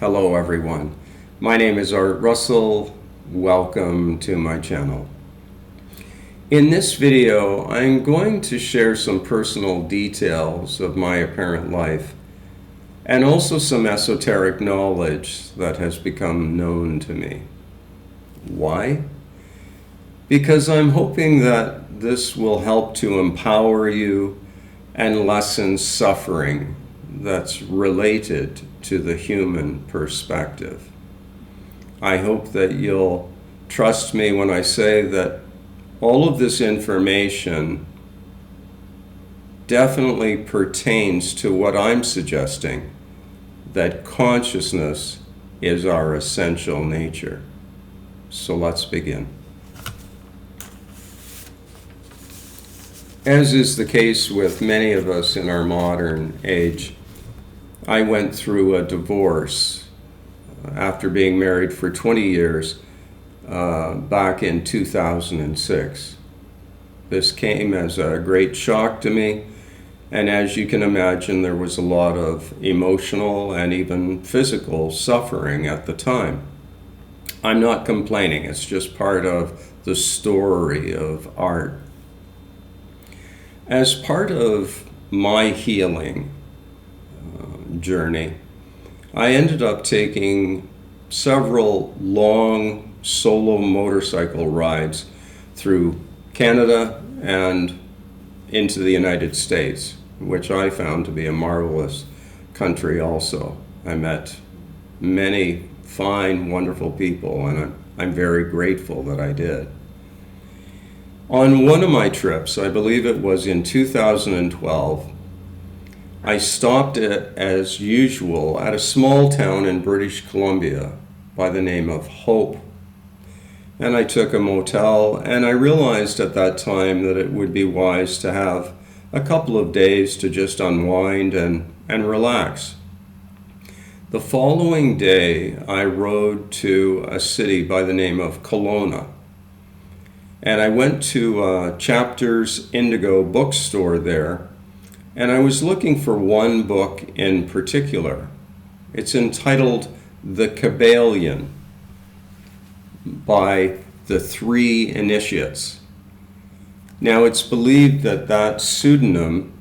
Hello everyone. My name is Art Russell. Welcome to my channel. In this video, I'm going to share some personal details of my apparent life and also some esoteric knowledge that has become known to me. Why? Because I'm hoping that this will help to empower you and lessen suffering that's related to the human perspective. I hope that you'll trust me when I say that all of this information definitely pertains to what I'm suggesting, that consciousness is our essential nature. So let's begin. As is the case with many of us in our modern age, I went through a divorce after being married for 20 years back in 2006. This came as a great shock to me, and as you can imagine, there was a lot of emotional and even physical suffering at the time. I'm not complaining, it's just part of the story of art. As part of my healing journey, I ended up taking several long solo motorcycle rides through Canada and into the United States, which I found to be a marvelous country also. I met many fine, wonderful people, and I'm very grateful that I did. On one of my trips, I believe it was in 2012, I stopped as usual at a small town in British Columbia by the name of Hope. And I took a motel, and I realized at that time that it would be wise to have a couple of days to just unwind and relax. The following day, I rode to a city by the name of Kelowna. And I went to Chapters Indigo bookstore there, and I was looking for one book in particular. It's entitled The Kabbalion by the Three Initiates. Now, it's believed that that pseudonym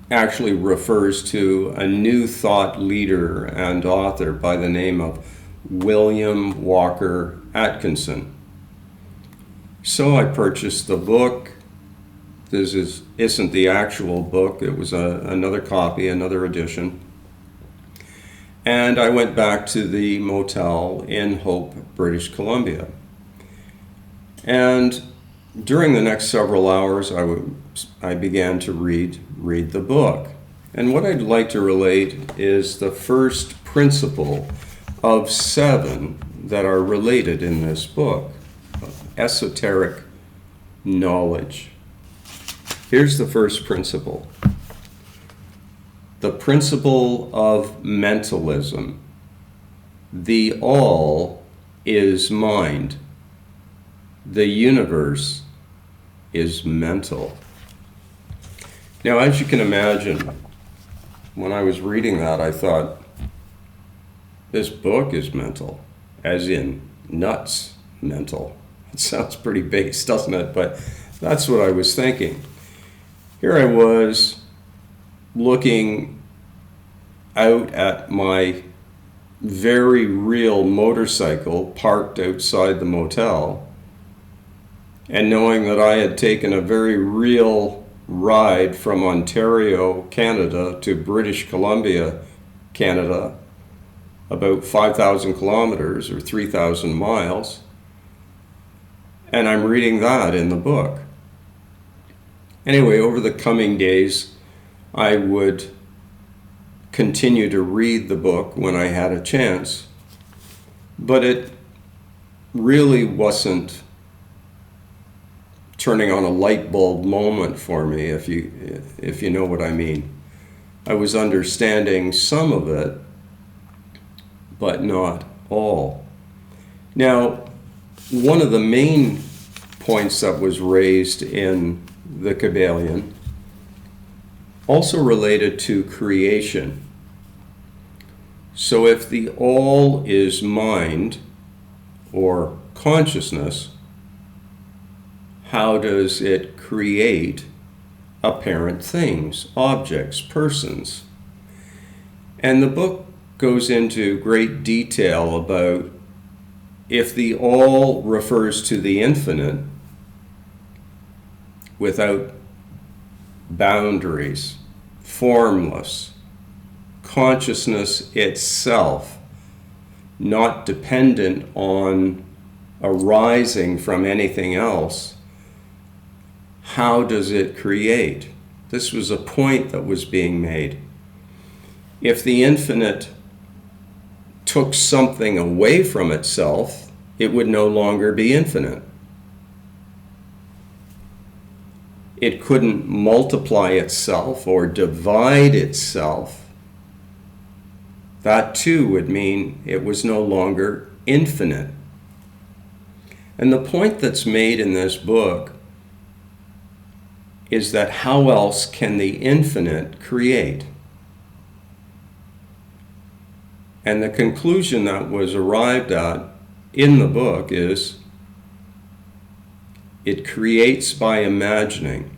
actually refers to a New Thought leader and author by the name of William Walker Atkinson. So I purchased the book. This isn't the actual book. It was another copy, another edition. And I went back to the motel in Hope, British Columbia. And during the next several hours, I began to read the book. And what I'd like to relate is the first principle of 7 that are related in this book, esoteric knowledge. Here's the first principle. The principle of mentalism. The all is mind. The universe is mental. Now, as you can imagine, when I was reading that, I thought, this book is mental, as in nuts mental. It sounds pretty base, doesn't it? But that's what I was thinking. Here I was looking out at my very real motorcycle parked outside the motel, and knowing that I had taken a very real ride from Ontario, Canada to British Columbia, Canada, about 5,000 kilometers or 3,000 miles, and I'm reading that in the book. Anyway, over the coming days, I would continue to read the book when I had a chance, but it really wasn't turning on a light bulb moment for me, if you know what I mean. I was understanding some of it, but not all. Now, one of the main points that was raised in the Kabbalion also related to creation. So if the all is mind or consciousness, how does it create apparent things, objects, persons? And the book goes into great detail about if the all refers to the infinite without boundaries, formless, consciousness itself, not dependent on arising from anything else, how does it create? This was a point that was being made. If the infinite took something away from itself, it would no longer be infinite. It couldn't multiply itself or divide itself. That too would mean it was no longer infinite. And the point that's made in this book is that how else can the infinite create? And the conclusion that was arrived at in the book is it creates by imagining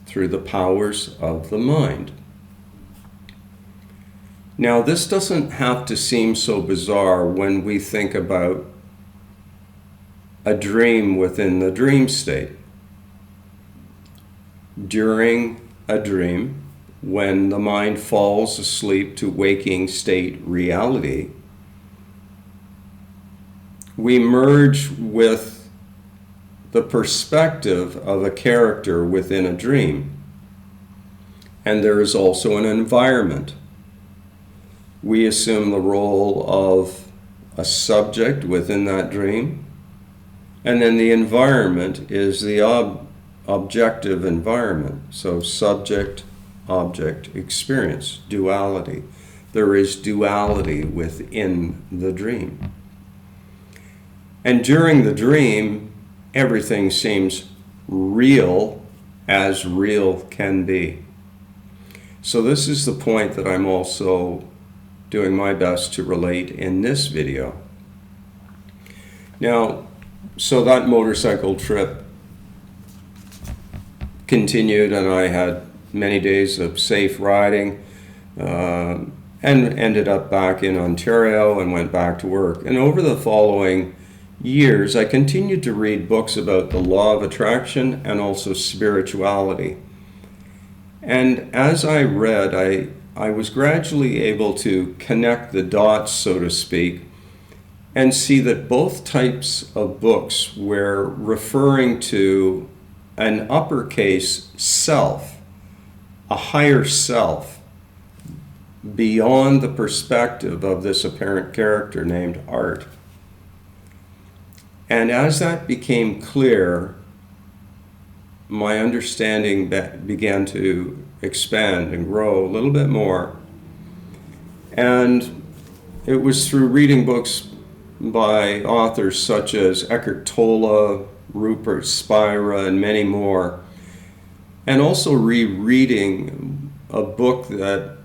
through the powers of the mind. Now, this doesn't have to seem so bizarre when we think about a dream within the dream state. During a dream, when the mind falls asleep to waking state reality, we merge with the perspective of a character within a dream. And there is also an environment. We assume the role of a subject within that dream, and then the environment is the objective environment. So subject, object, experience, duality. There is duality within the dream. And during the dream, everything seems real as real can be. So this is the point that I'm also doing my best to relate in this video. Now, so that motorcycle trip continued, and I had many days of safe riding, and ended up back in Ontario and went back to work. And over the following years, I continued to read books about the law of attraction and also spirituality. And as I read, I was gradually able to connect the dots, so to speak, and see that both types of books were referring to an uppercase self, a higher self, beyond the perspective of this apparent character named Art. And as that became clear, my understanding began to expand and grow a little bit more. And it was through reading books by authors such as Eckhart Tolle, Rupert Spira, and many more, and also rereading a book that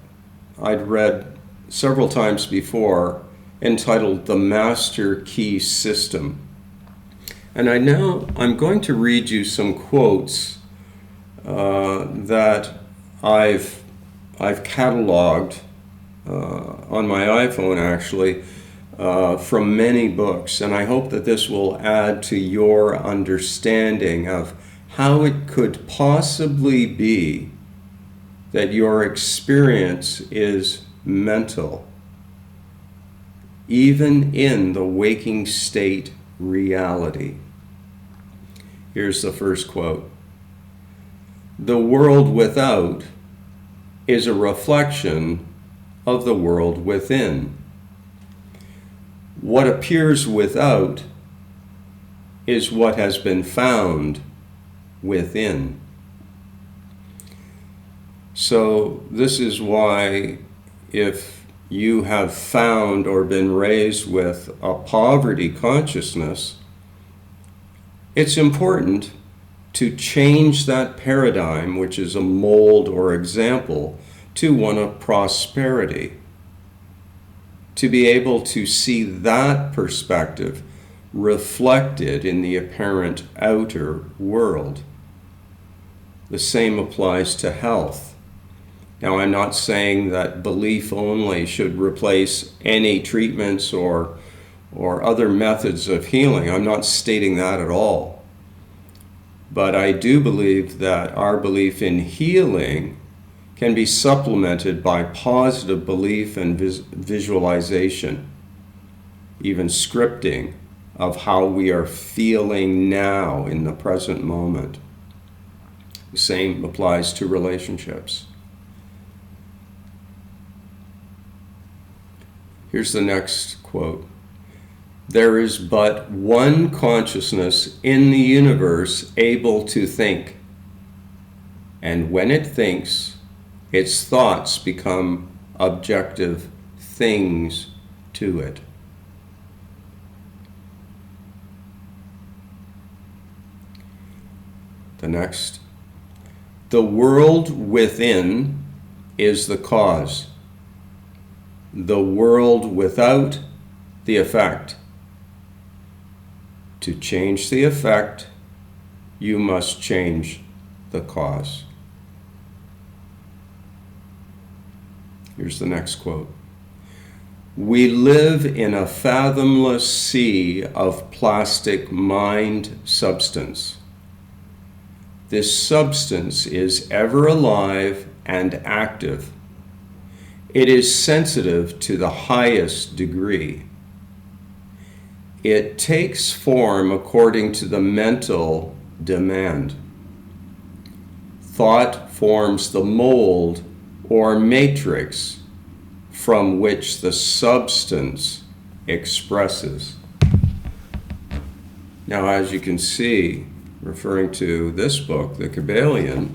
I'd read several times before entitled The Master Key System. And I'm going to read you some quotes that I've cataloged on my iPhone, actually, from many books, and I hope that this will add to your understanding of how it could possibly be that your experience is mental, even in the waking state reality. Here's the first quote. The world without is a reflection of the world within. What appears without is what has been found within. So this is why if you have found or been raised with a poverty consciousness, it's important to change that paradigm, which is a mold or example, to one of prosperity. to be able to see that perspective reflected in the apparent outer world. The same applies to health. Now, I'm not saying that belief only should replace any treatments or other methods of healing. I'm not stating that at all. But I do believe that our belief in healing can be supplemented by positive belief and visualization, even scripting of how we are feeling now in the present moment. The same applies to relationships. Here's the next quote. There is but one consciousness in the universe able to think, and when it thinks, its thoughts become objective things to it. The next. The world within is the cause. The world without, the effect. To change the effect, you must change the cause. Here's the next quote. We live in a fathomless sea of plastic mind substance. This substance is ever alive and active. It is sensitive to the highest degree. It takes form according to the mental demand. Thought forms the mold or matrix from which the substance expresses. Now, as you can see, referring to this book, The Kabbalion,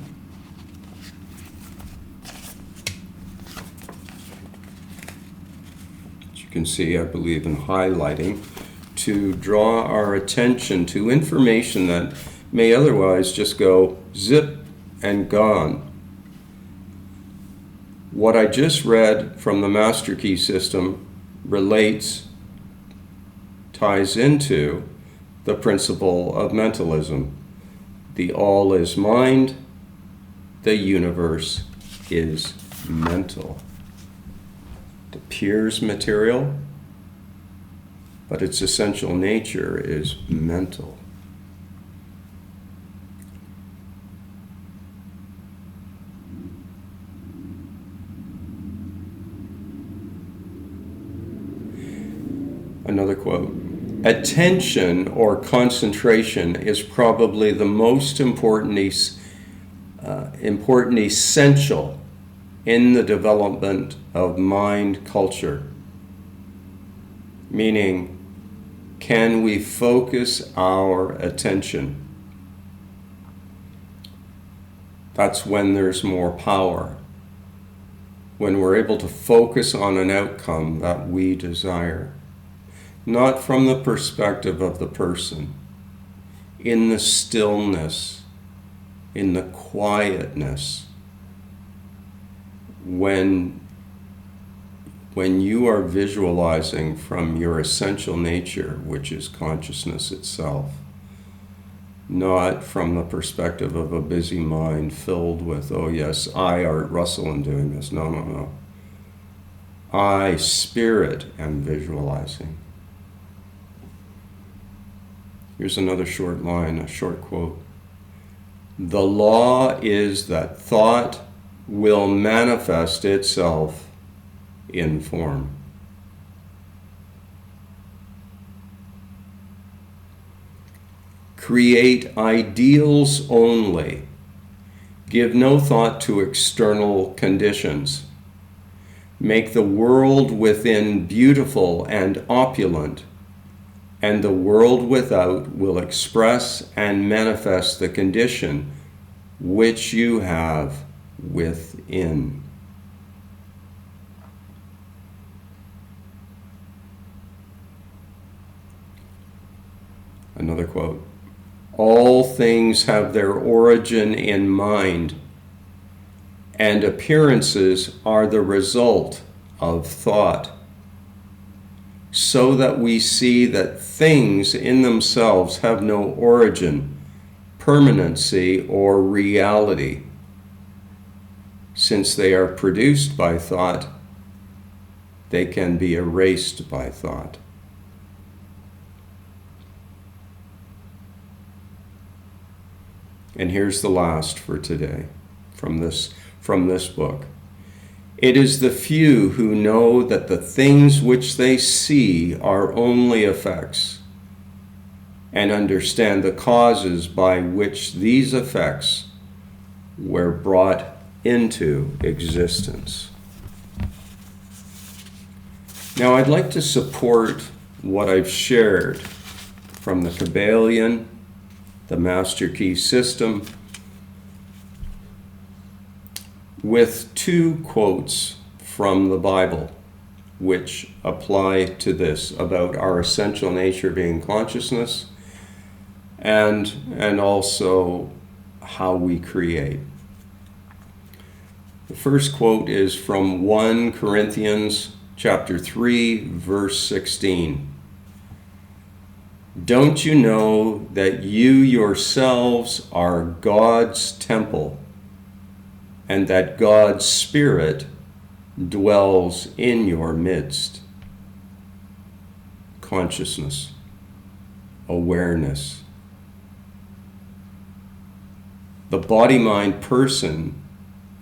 as you can see, I believe in highlighting to draw our attention to information that may otherwise just go zip and gone. What I just read from the Master Key system ties into the principle of mentalism. The all is mind, the universe is mental. It appears material, but its essential nature is mental. Another quote. Attention or concentration is probably the most important essential in the development of mind culture. Meaning, can we focus our attention? That's when there's more power. When we're able to focus on an outcome that we desire. Not from the perspective of the person, in the stillness, in the quietness. When you are visualizing from your essential nature, which is consciousness itself, not from the perspective of a busy mind filled with, oh yes, I, Art Russell, am doing this. No. I, Spirit, am visualizing. Here's another short line, a short quote. The law is that thought will manifest itself in form. Create ideals only. Give no thought to external conditions. Make the world within beautiful and opulent, and the world without will express and manifest the condition which you have within. Another quote. All things have their origin in mind, and appearances are the result of thought. so that we see that things in themselves have no origin, permanency, or reality. Since they are produced by thought, they can be erased by thought. And here's the last for today from this book. It is the few who know that the things which they see are only effects, and understand the causes by which these effects were brought into existence. Now, I'd like to support what I've shared from the Kabbalion, the Master Key System, with two quotes from the Bible which apply to this about our essential nature being consciousness and also how we create. The first quote is from 1 Corinthians chapter 3, verse 16. Don't you know that you yourselves are God's temple, and that God's Spirit dwells in your midst? Consciousness, awareness. The body-mind person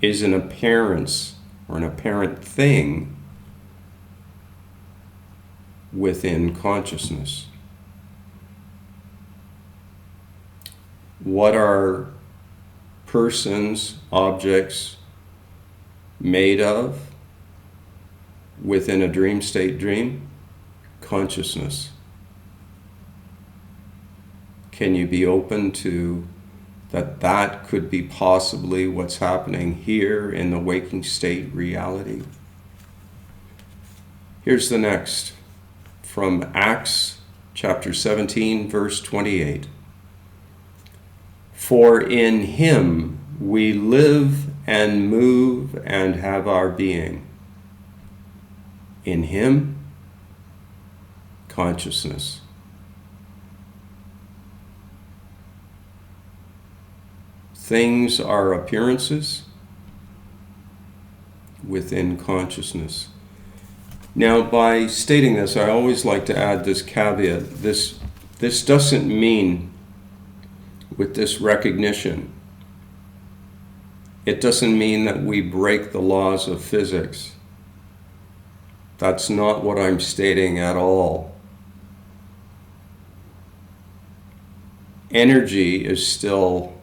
is an appearance or an apparent thing within consciousness. What are persons, objects made of within a dream state dream? Consciousness. Can you be open to that could be possibly what's happening here in the waking state reality? Here's the next from Acts chapter 17, verse 28. For in him we live and move and have our being. In him, consciousness. Things are appearances within consciousness. Now, by stating this, I always like to add this caveat. This doesn't mean, with this recognition, it doesn't mean that we break the laws of physics. That's not what I'm stating at all. Energy is still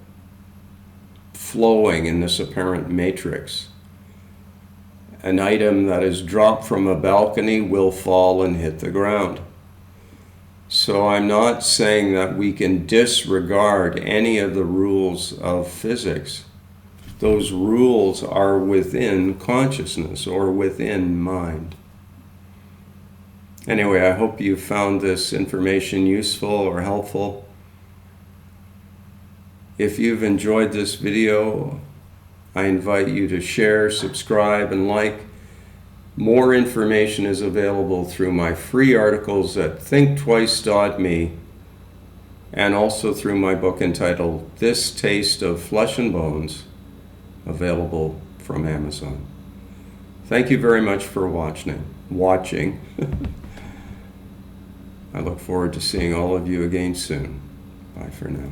flowing in this apparent matrix. An item that is dropped from a balcony will fall and hit the ground. So I'm not saying that we can disregard any of the rules of physics. Those rules are within consciousness or within mind. Anyway, I hope you found this information useful or helpful. If you've enjoyed this video, I invite you to share, subscribe, and like. More information is available through my free articles at thinktwice.me and also through my book entitled This Taste of Flesh and Bones, available from Amazon. Thank you very much for watching. I look forward to seeing all of you again soon. Bye for now.